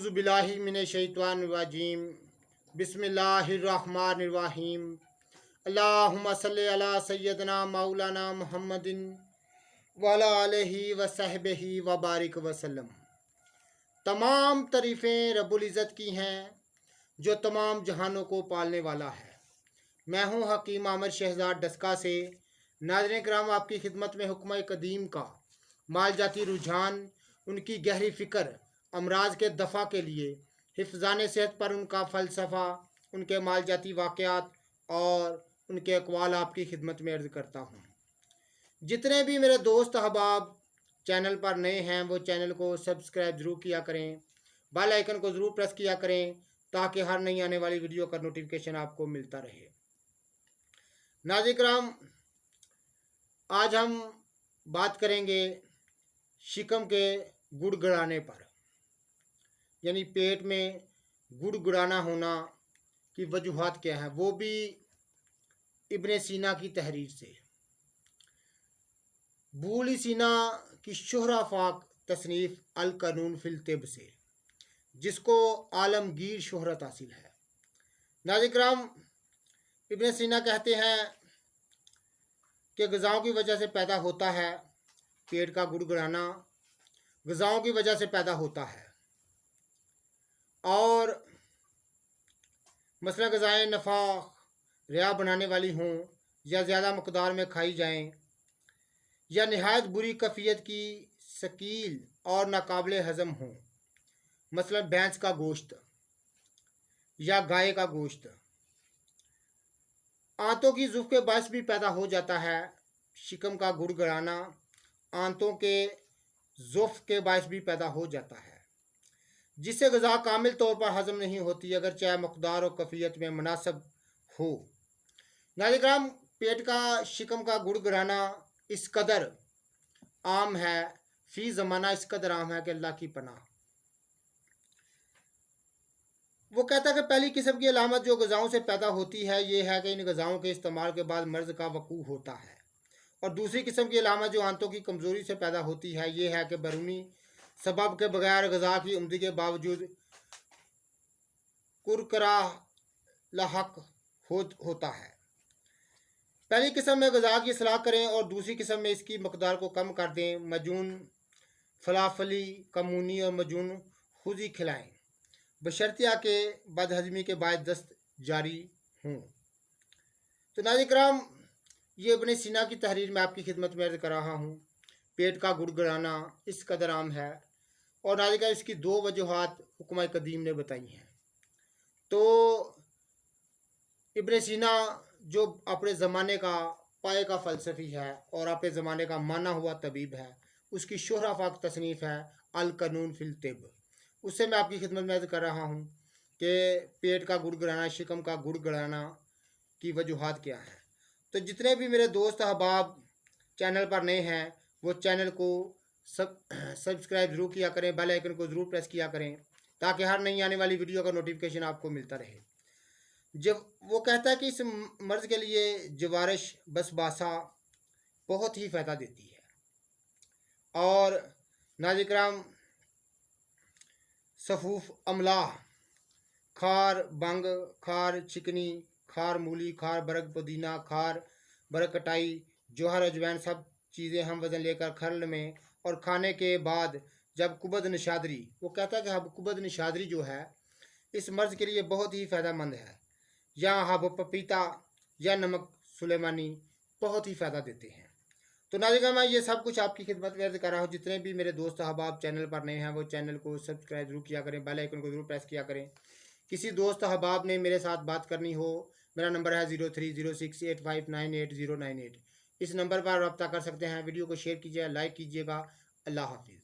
औज़ु बिल्लाहि मिनश शैतानिर रजीम बिस्मिल्लाहिर्रहमानिर्रहीम अल्लाहुम्मा सल्लि अला सय्यदना मौलाना मुहम्मदिन व अला आलिहि व सहबिहि व बारिक वसल्लम। तमाम तारीफ़ें रब्बुल इज़्ज़त की हैं जो तमाम जहानों को पालने वाला है। मैं हूँ हकीम आमिर शहजाद डस्का से। नाज़रीन किराम, आपकी खिदमत में हुक्म कदीम का मालजाती रुझान, उनकी गहरी फ़िक्र, अमराज के दफ़ा के लिए हिफ़्ज़ान सेहत पर उनका फ़लसफ़ा, उनके मालजाती वाक़यात और उनके अक़वाल आपकी खिदमत में अर्ज़ करता हूँ। जितने भी मेरे दोस्त अहबाब चैनल पर नए हैं वो चैनल को सब्सक्राइब ज़रूर किया करें, बेल आइकन को ज़रूर प्रेस किया करें ताकि हर नई आने वाली वीडियो का नोटिफिकेशन आपको मिलता रहे। नाज़रीन किराम, आज हम बात करेंगे शिकम के गुड़गुड़ाने पर, यानी पेट में गुड़गुड़ाना होना की वजूहात क्या है, वो भी इब्ने सीना की तहरीर से। बूली सीना की शुहरा फाक तसनीफ़ अल कानून फिल तिब से, जिसको आलमगीर शोहरत हासिल है। नाज़रीन किराम, इब्ने सीना कहते हैं कि ग़िज़ाओं की वजह से पैदा होता है पेट का गुड़गुड़ाना, ग़िज़ाओं की वजह से पैदा होता है। और मसला ग़िज़ाएँ नफ़ा रिया बनाने वाली हों या ज़्यादा मकदार में खाई जाएँ या नहायत बुरी कैफियत की शकील और नाकाबिले हज़म हों, मसलन भैंस का गोश्त या गाय का गोश्त, आंतों की ज़ुफ़ के बायस भी पैदा हो जाता है। शिकम का गुड़गुड़ाना आंतों के ज़ुफ़ के बायस भी पैदा हो जाता है, जिससे ग़िज़ा कामिल तौर पर हज़म नहीं होती, अगर चाहे मकदार और कैफियत में मुनासिब हो। नाज़रीन किराम, पेट का शिकम का गुड़गुड़ाना इस कदर आम है, फ़ी ज़माना इस कदर आम है कि अल्लाह की पनाह। वो कहता है कि पहली किस्म की अलामत जो ग़िज़ाओं से पैदा होती है ये है कि इन ग़िज़ाओं के इस्तेमाल के बाद मर्ज़ का वक़ू होता है। और दूसरी किस्म की अलामत जो आंतों की कमज़ोरी से पैदा होती है ये है कि बैरूनी सबब के बगैर ग़िज़ा की उम्दगी के बावजूद कुरकरा लाहक होता है। पहली किस्म में ग़िज़ा की इस्लाह करें और दूसरी किस्म में इसकी मकदार को कम कर दें। मजून, फलाफली, कमूनी और मजून खुज़ी खिलाएँ, बशर्तिया के बदहज़मी के बाद दस्त जारी हों। तो नाज़रीन किराम, ये इब्ने सीना की तहरीर में आपकी खिदमत में अर्ज़ कर रहा हूँ। पेट का गुड़गुड़ाना इस कदर आम है और नाज़रीन किराम, इसकी दो वजूहात हुक्मा कदीम ने बताई हैं। तो इब्ने सीना जो अपने ज़माने का पाए का फ़लसफ़ी है और अपने ज़माने का माना हुआ तबीब है, उसकी शोहरा फाक तसनीफ़ है अल कानून फिल तिब। उससे मैं आपकी खिदमत में अर्ज़ कर रहा हूँ कि पेट का गुड़गुड़ाना, शिकम का गुड़गुड़ाना की वजूहात क्या हैं। तो जितने भी मेरे दोस्त अहबाब चैनल पर नए हैं वो चैनल को सब्सक्राइब ज़रूर किया करें, बेल आइकन को ज़रूर प्रेस किया करें ताकि हर नई आने वाली वीडियो का नोटिफिकेशन आपको मिलता रहे। जब वो कहता है कि इस मर्ज़ के लिए जवारिश बसबासा बहुत ही फ़ायदा देती है। और नाज़रीन किराम, सफ़ूफ़ अमला, खार बंग, खार चिकनी, खार मूली, खार बरग पुदीना, खार बरग कटाई, जौहर अजवैन, सब चीज़ें हम वज़न लेकर खरल में और खाने के बाद जब कुबद निशादरी, वो कहता है कि हब कुबद निशादरी जो है इस मर्ज़ के लिए बहुत ही फ़ायदेमंद है। या हब पपीता या नमक सुलेमानी बहुत ही फ़ायदा देते हैं। तो नाज़रीन, मैं ये सब कुछ आपकी खिदमत में अर्ज़ कर रहा हूँ। जितने भी मेरे दोस्त अहबाब चैनल पर नए हैं वो चैनल को सब्सक्राइब ज़रूर किया करें, बेल आइकन को ज़रूर प्रेस किया करें। किसी दोस्त अहबाब ने मेरे साथ बात करनी हो, मेरा नंबर है 030685988098। इस नंबर पर रब्ता कर सकते हैं। वीडियो को शेयर कीजिए, लाइक कीजिएगा। अल्लाह हाफिज़।